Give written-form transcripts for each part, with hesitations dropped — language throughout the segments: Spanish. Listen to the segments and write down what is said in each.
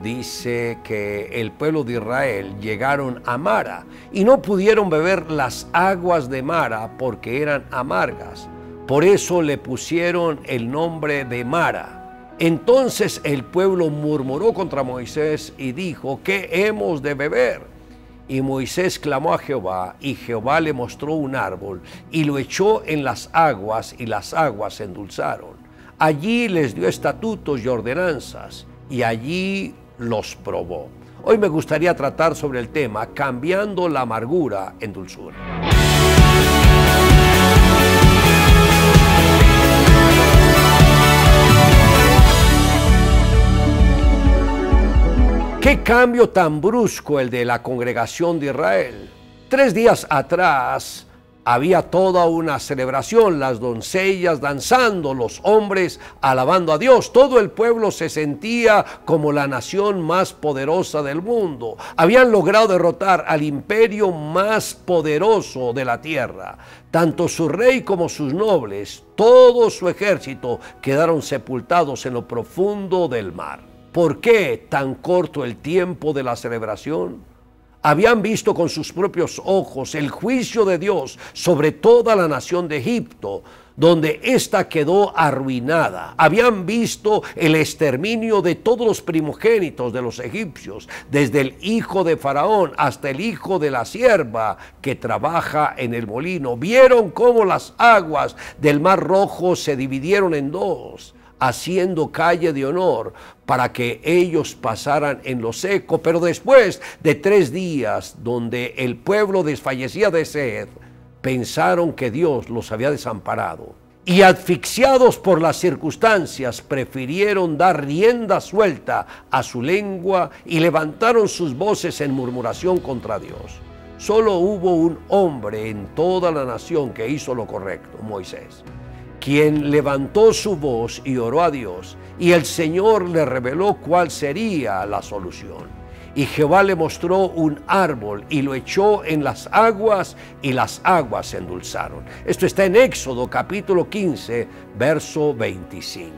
dice que el pueblo de Israel llegaron a Mara y no pudieron beber las aguas de Mara porque eran amargas. Por eso le pusieron el nombre de Mara. Entonces el pueblo murmuró contra Moisés y dijo: ¿qué hemos de beber? Y Moisés clamó a Jehová, y Jehová le mostró un árbol y lo echó en las aguas, y las aguas se endulzaron. Allí les dio estatutos y ordenanzas, y allí los probó. Hoy me gustaría tratar sobre el tema cambiando la amargura en dulzura. ¿Qué cambio tan brusco el de la congregación de Israel? 3 días atrás había toda una celebración, las doncellas danzando, los hombres alabando a Dios. Todo el pueblo se sentía como la nación más poderosa del mundo. Habían logrado derrotar al imperio más poderoso de la tierra. Tanto su rey como sus nobles, todo su ejército quedaron sepultados en lo profundo del mar. ¿Por qué tan corto el tiempo de la celebración? Habían visto con sus propios ojos el juicio de Dios sobre toda la nación de Egipto, donde ésta quedó arruinada. Habían visto el exterminio de todos los primogénitos de los egipcios, desde el hijo de Faraón hasta el hijo de la sierva que trabaja en el molino. Vieron cómo las aguas del Mar Rojo se dividieron en dos, haciendo calle de honor para que ellos pasaran en lo seco. Pero después de 3 días donde el pueblo desfallecía de sed, pensaron que Dios los había desamparado. Y asfixiados por las circunstancias, prefirieron dar rienda suelta a su lengua y levantaron sus voces en murmuración contra Dios. Solo hubo un hombre en toda la nación que hizo lo correcto: Moisés, quien levantó su voz y oró a Dios, y el Señor le reveló cuál sería la solución. Y Jehová le mostró un árbol y lo echó en las aguas, y las aguas se endulzaron. Esto está en Éxodo capítulo 15, verso 25.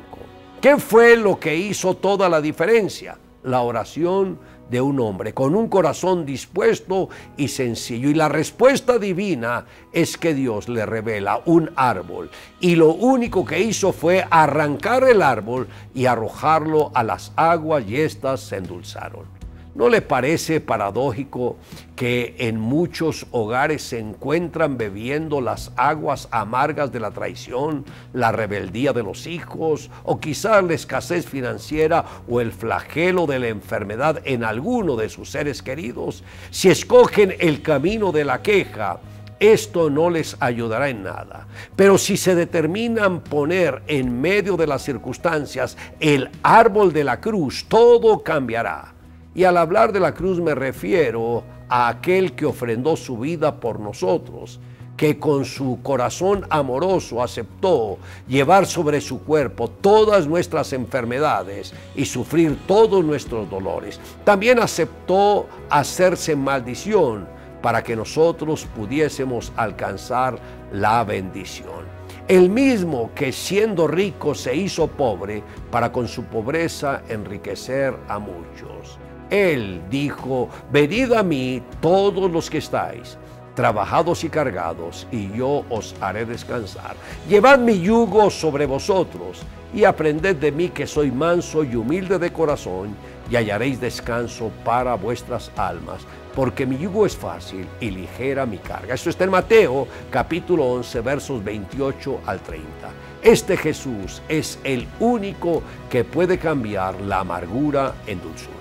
¿Qué fue lo que hizo toda la diferencia? La oración de un hombre con un corazón dispuesto y sencillo. Y la respuesta divina es que Dios le revela un árbol, y lo único que hizo fue arrancar el árbol y arrojarlo a las aguas, y éstas se endulzaron. ¿No le parece paradójico que en muchos hogares se encuentran bebiendo las aguas amargas de la traición, la rebeldía de los hijos, o quizás la escasez financiera o el flagelo de la enfermedad en alguno de sus seres queridos? Si escogen el camino de la queja, esto no les ayudará en nada. Pero si se determinan poner en medio de las circunstancias el árbol de la cruz, todo cambiará. Y al hablar de la cruz me refiero a aquel que ofrendó su vida por nosotros, que con su corazón amoroso aceptó llevar sobre su cuerpo todas nuestras enfermedades y sufrir todos nuestros dolores. También aceptó hacerse maldición para que nosotros pudiésemos alcanzar la bendición. El mismo que siendo rico se hizo pobre para con su pobreza enriquecer a muchos. Él dijo: venid a mí todos los que estáis trabajados y cargados, y yo os haré descansar. Llevad mi yugo sobre vosotros y aprended de mí, que soy manso y humilde de corazón, y hallaréis descanso para vuestras almas, porque mi yugo es fácil y ligera mi carga. Esto está en Mateo capítulo 11, versos 28 al 30. Este Jesús es el único que puede cambiar la amargura en dulzura.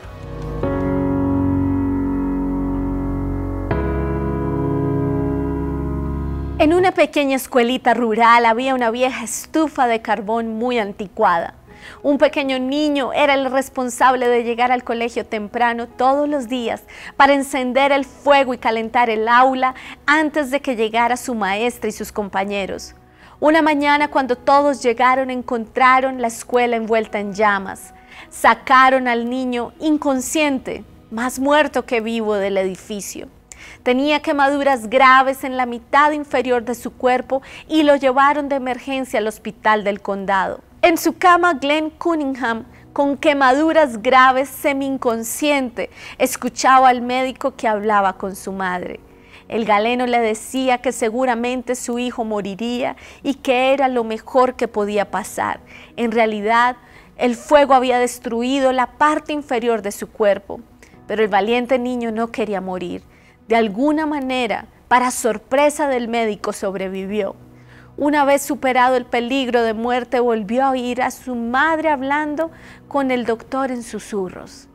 En una pequeña escuelita rural había una vieja estufa de carbón muy anticuada. Un pequeño niño era el responsable de llegar al colegio temprano todos los días para encender el fuego y calentar el aula antes de que llegara su maestra y sus compañeros. Una mañana, cuando todos llegaron, encontraron la escuela envuelta en llamas. Sacaron al niño inconsciente, más muerto que vivo, del edificio. Tenía quemaduras graves en la mitad inferior de su cuerpo y lo llevaron de emergencia al hospital del condado. En su cama, Glenn Cunningham con quemaduras graves, semi-inconsciente, escuchaba al médico que hablaba con su madre. El galeno le decía que seguramente su hijo moriría y que era lo mejor que podía pasar. En realidad, el fuego había destruido la parte inferior de su cuerpo, pero el valiente niño no quería morir. De alguna manera, para sorpresa del médico, sobrevivió. Una vez superado el peligro de muerte, volvió a oír a su madre hablando con el doctor en susurros.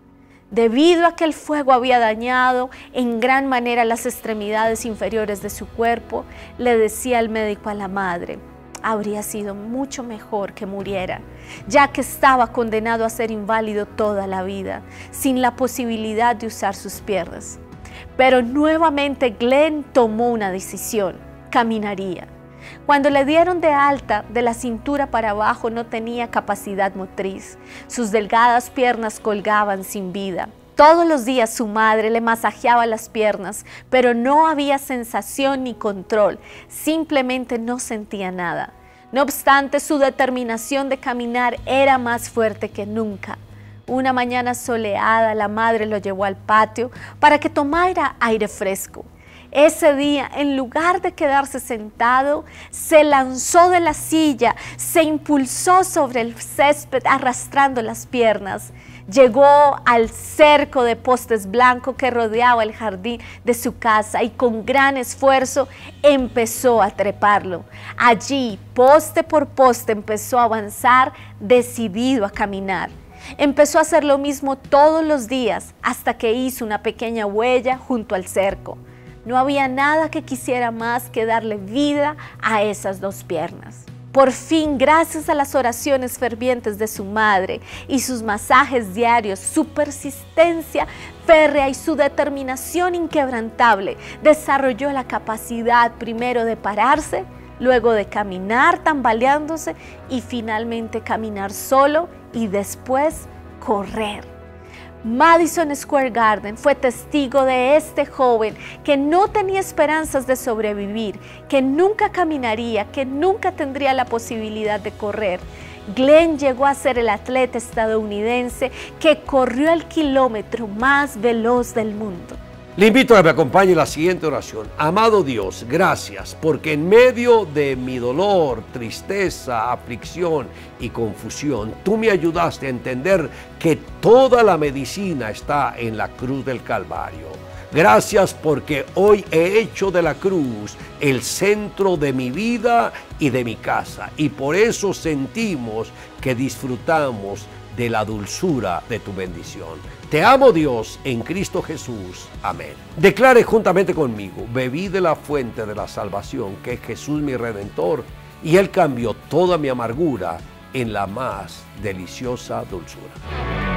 Debido a que el fuego había dañado en gran manera las extremidades inferiores de su cuerpo, le decía el médico a la madre: habría sido mucho mejor que muriera, ya que estaba condenado a ser inválido toda la vida, sin la posibilidad de usar sus piernas. Pero nuevamente Glenn tomó una decisión: caminaría. Cuando le dieron de alta, de la cintura para abajo no tenía capacidad motriz. Sus delgadas piernas colgaban sin vida. Todos los días su madre le masajeaba las piernas, pero no había sensación ni control. Simplemente no sentía nada. No obstante, su determinación de caminar era más fuerte que nunca. Una mañana soleada, la madre lo llevó al patio para que tomara aire fresco. Ese día, en lugar de quedarse sentado, se lanzó de la silla, se impulsó sobre el césped arrastrando las piernas. Llegó al cerco de postes blancos que rodeaba el jardín de su casa y con gran esfuerzo empezó a treparlo. Allí, poste por poste, empezó a avanzar, decidido a caminar. Empezó a hacer lo mismo todos los días hasta que hizo una pequeña huella junto al cerco. No había nada que quisiera más que darle vida a esas dos piernas. Por fin, gracias a las oraciones fervientes de su madre y sus masajes diarios, su persistencia férrea y su determinación inquebrantable, desarrolló la capacidad primero de pararse, luego de caminar tambaleándose y finalmente caminar solo y después correr. Madison Square Garden fue testigo de este joven que no tenía esperanzas de sobrevivir, que nunca caminaría, que nunca tendría la posibilidad de correr. Glenn llegó a ser el atleta estadounidense que corrió el kilómetro más veloz del mundo. Le invito a que me acompañe en la siguiente oración. Amado Dios, gracias, porque en medio de mi dolor, tristeza, aflicción y confusión, tú me ayudaste a entender que toda la medicina está en la cruz del Calvario. Gracias porque hoy he hecho de la cruz el centro de mi vida y de mi casa. Y por eso sentimos que disfrutamos de la dulzura de tu bendición. Te amo, Dios, en Cristo Jesús. Amén. Declare juntamente conmigo: bebí de la fuente de la salvación, que es Jesús mi Redentor, y Él cambió toda mi amargura en la más deliciosa dulzura.